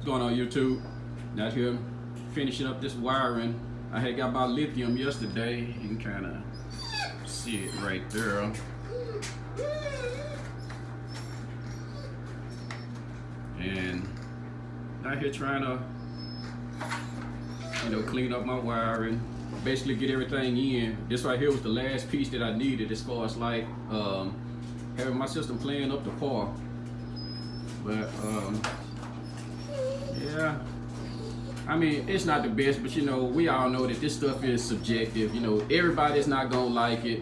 Going on YouTube, out here finishing up this wiring. I had got my lithium yesterday. You can kind of see it right there. And out here trying to, clean up my wiring, basically get everything in. This right here was the last piece that I needed as far as like having my system playing up to par. But yeah, I mean, it's not the best, but we all know that this stuff is subjective. Everybody's not gonna like it.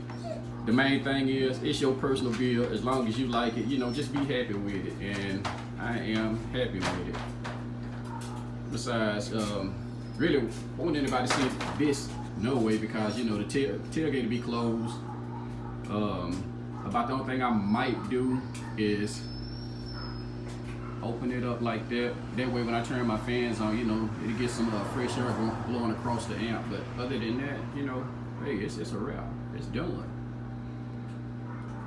The main thing is, it's your personal build. As long as you like it, just be happy with it. And I am happy with it. Besides, really, I want anybody to see this no way, because the tailgate to be closed. About the only thing I might do is open it up like that. That way when I turn my fans on, it'll get some fresh air blowing across the amp. But other than that, hey, it's a wrap. It's done.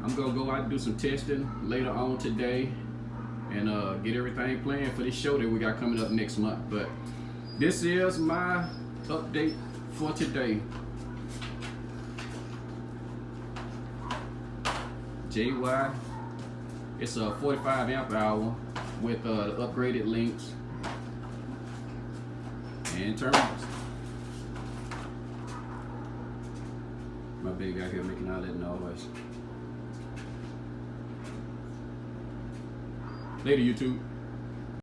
I'm gonna go out and do some testing later on today and get everything planned for this show that we got coming up next month. But this is my update for today. JY, it's a 45 amp hour with the upgraded links and terminals. My baby out here making all that noise. Later, YouTube.